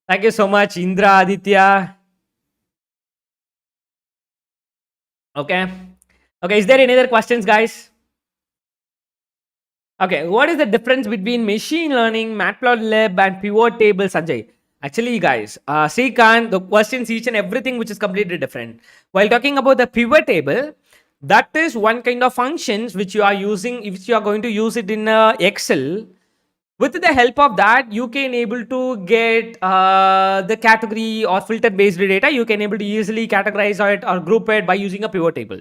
Thank you so much, Indra, Aditya. Okay. Okay, is there any other questions, guys? Okay, what is the difference between machine learning, matplotlib, and pivot table, Sanjay? Actually, guys, Srikanth, the questions, each and everything which is completely different. While talking about the pivot table, that is one kind of functions which you are using, if you are going to use it in Excel. With the help of that, you can able to get the category or filter based data. You can able to easily categorize it or group it by using a pivot table.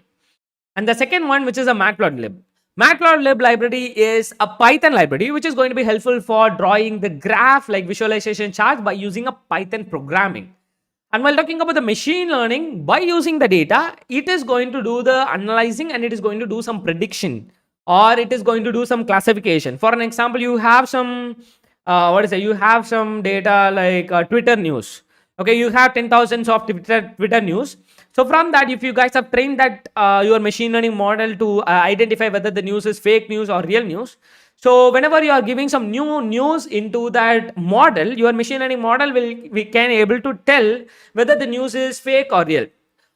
And the second one, which is a matplotlib. Matplotlib library is a Python library which is going to be helpful for drawing the graph like visualization charts by using a Python programming. And while talking about the machine learning, by using the data, it is going to do the analyzing and it is going to do some prediction or it is going to do some classification. For an example, you have some, what is it? You have some data like Twitter news. Okay, you have 10,000 of Twitter news. So from that, if you guys have trained that your machine learning model to identify whether the news is fake news or real news, so whenever you are giving some new news into that model, your machine learning model will we can able to tell whether the news is fake or real.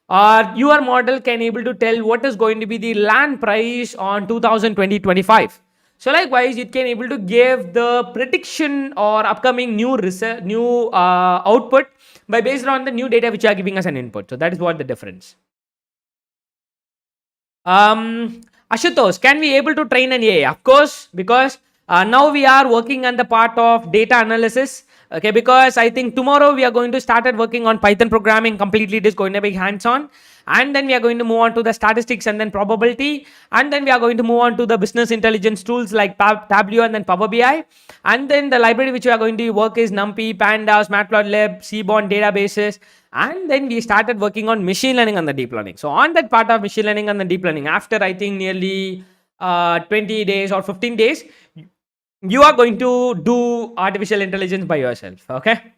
Or your model can able to tell what is going to be the land price on 2020-25. So likewise, it can able to give the prediction or upcoming new research, new output by based on the new data which you are giving us an input. So that is what the difference. Um, Ashutosh, can we able to train an AI? Of course, because now we are working on the part of data analysis. Okay, because I think tomorrow we are going to started working on Python programming completely. It is going to be hands-on, and then we are going to move on to the statistics and then probability, and then we are going to move on to the business intelligence tools like Tableau and then Power BI, and then the library which we are going to work is NumPy, Pandas, Matplotlib, Seaborn databases, and then we started working on machine learning and the deep learning. So on that part of machine learning and the deep learning, after I think nearly 20 days or 15 days, you are going to do artificial intelligence by yourself. Okay.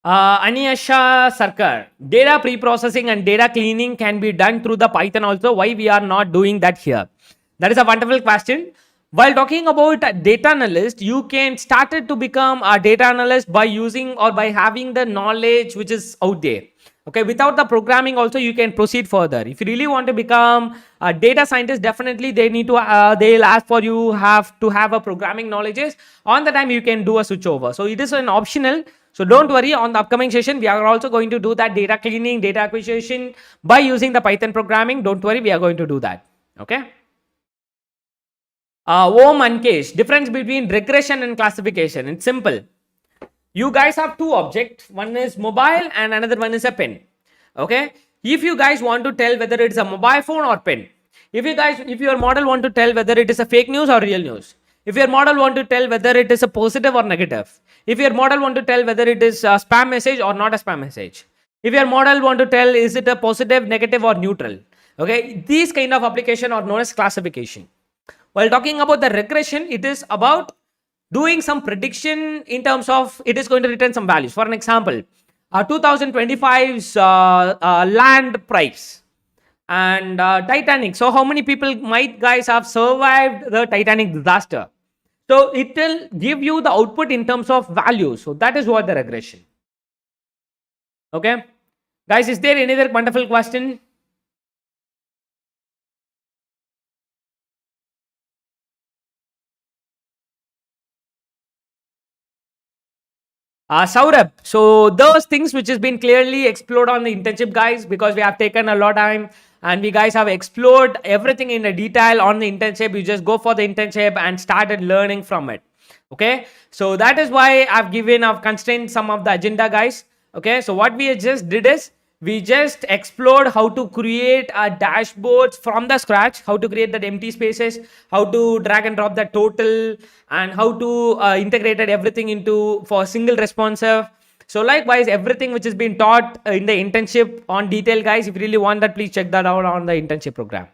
Aniyasha Sarkar, data pre-processing and data cleaning can be done through the Python also. Why we are not doing that here? That is a wonderful question. While talking about a data analyst, you can start it to become a data analyst by using or by having the knowledge which is out there. Okay, without the programming also you can proceed further. If you really want to become a data scientist, definitely they need to they'll ask for you have to have a programming knowledges. On the time you can do a switch over. So it is an optional. So don't worry, on the upcoming session we are also going to do that data cleaning, data acquisition by using the Python programming. Don't worry, we are going to do that. Okay. Om Ankesh, difference between regression and classification. It's simple. You guys have two objects. One is mobile and another one is a pen. Okay. If you guys want to tell whether it's a mobile phone or pen, if your model want to tell whether it is a fake news or real news, if your model want to tell whether it is a positive or negative, if your model want to tell whether it is a spam message or not a spam message, if your model want to tell is it a positive, negative or neutral, okay, these kind of application are known as classification. While talking about the regression, it is about doing some prediction in terms of it is going to return some values. For an example, 2025's land price and Titanic. So how many people might guys have survived the Titanic disaster? So it will give you the output in terms of value. So that is what the regression. Okay, guys, is there any other wonderful question? Saurabh, so those things which has been clearly explored on the internship, guys, because we have taken a lot of time and we guys have explored everything in a detail on the internship. You just go for the internship and started learning from it. Okay, so that is why I've constrained some of the agenda, guys. Okay, so what we just did is we just explored how to create a dashboards from the scratch, how to create that empty spaces, how to drag and drop the total, and how to integrated everything into for single responsive. So likewise, everything which has been taught in the internship on detail, guys, if you really want that, please check that out on the internship program.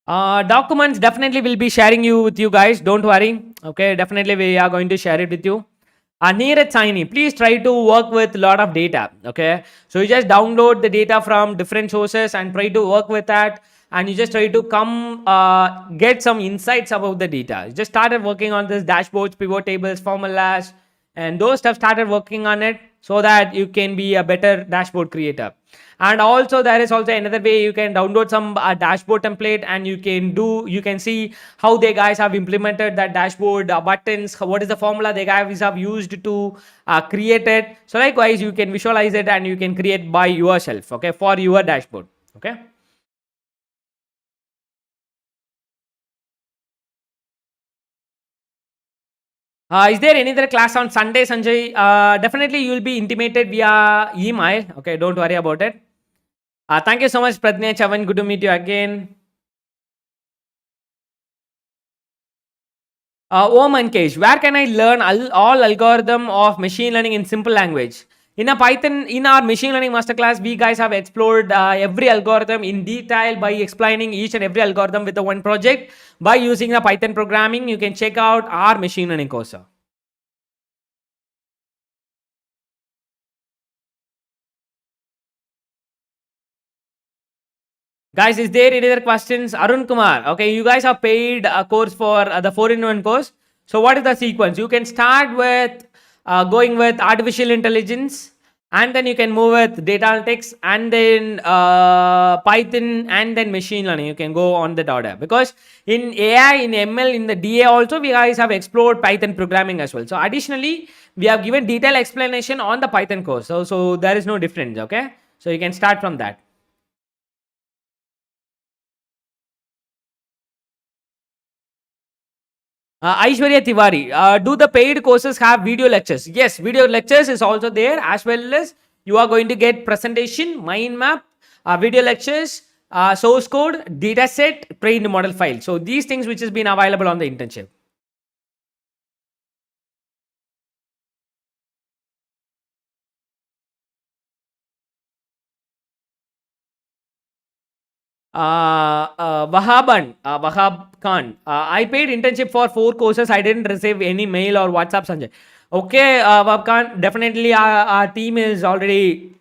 Documents definitely will be sharing you with you guys. Don't worry. Okay, definitely we are going to share it with you. Neeraj Saini, please try to work with a lot of data. Okay, so you just download the data from different sources and try to work with that, and you just try to come get some insights about the data. You just started working on this dashboards, pivot tables, formulas, and those stuff. Started working on it so that you can be a better dashboard creator. And also there is also another way you can download some dashboard template and you can see how they guys have implemented that dashboard buttons, what is the formula they guys have used to create it. So likewise you can visualize it and you can create by yourself, okay, for your dashboard. Okay. Is there any other class on Sunday, Sanjay? Definitely you will be intimated via email. Okay, don't worry about it. Thank you so much, Pradnya Chavan. Good to meet you again. Om Ankesh, where can I learn all algorithm of machine learning in simple language? In a Python, in our machine learning masterclass, we guys have explored every algorithm in detail by explaining each and every algorithm with the one project by using the Python programming. You can check out our machine learning course. Guys, is there any other questions? Arun Kumar. Okay, you guys have paid a course for the 4-in-1 course. So what is the sequence? You can start with going with artificial intelligence, and then you can move with data analytics, and then Python, and then machine learning. You can go on that order, because in AI, in ML, in the DA also, we guys have explored Python programming as well. So additionally, we have given detailed explanation on the Python course. So there is no difference. Okay, so you can start from that. Aishwarya Tiwari, do the paid courses have video lectures? Yes, video lectures is also there, as well as you are going to get presentation, mind map, video lectures, source code, data set, trained model file. So these things which has been available on the internship. Wahab Khan. I paid internship for 4 courses. I didn't receive any mail or WhatsApp, Sanjay. Okay, Wahab Khan, definitely our team is already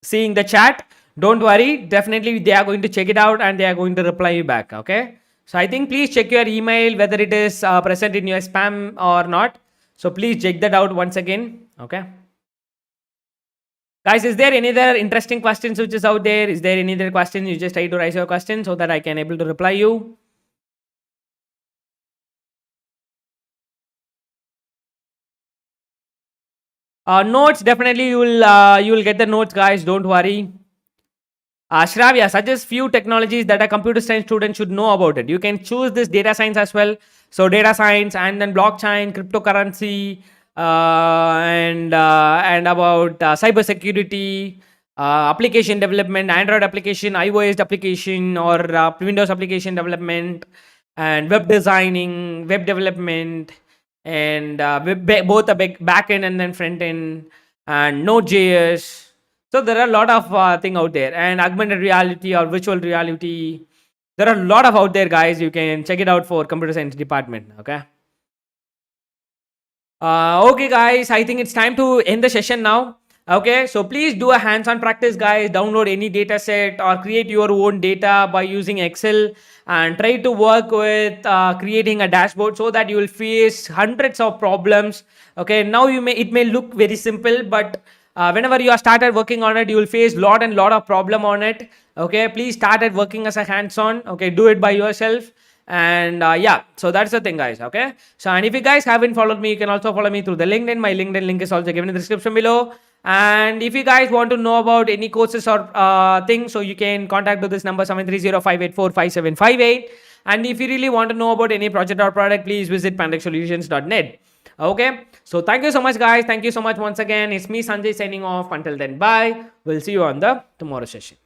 seeing the chat. Don't worry. Definitely they are going to check it out and they are going to reply you back. Okay. So I think please check your email whether it is present in your spam or not. So please check that out once again. Okay. Guys, is there any other interesting questions which is out there? Is there any other question? You just try to raise your question so that I can able to reply you. Notes, definitely you will get the notes, guys. Don't worry. Shravya suggests few technologies that a computer science student should know about it. You can choose this data science as well. So data science and then blockchain, cryptocurrency, and about cyber security, application development, Android application, iOS application, or Windows application development, and web designing, web development, and both a big back end and then front end, and Node.js. So there are a lot of thing out there, and augmented reality or virtual reality. There are a lot of out there, guys. You can check it out for computer science department. Okay. Okay, guys, I think it's time to end the session now. Okay, so please do a hands-on practice, guys. Download any data set or create your own data by using Excel and try to work with creating a dashboard so that you will face hundreds of problems. Okay, now it may look very simple, but whenever you are started working on it, you will face lot of problem on it. Okay, please started working as a hands-on. Okay, do it by yourself. And yeah, so that's the thing, guys. Okay, so and if you guys haven't followed me, you can also follow me through the LinkedIn. My LinkedIn link is also given in the description below. And if you guys want to know about any courses or things, so you can contact to this number 730-584-5758. And if you really want to know about any project or product, please visit pantechsolutions.net. Okay, so thank you so much, guys. Thank you so much once again. It's me, Sanjay, signing off. Until then, bye. We'll see you on the tomorrow session.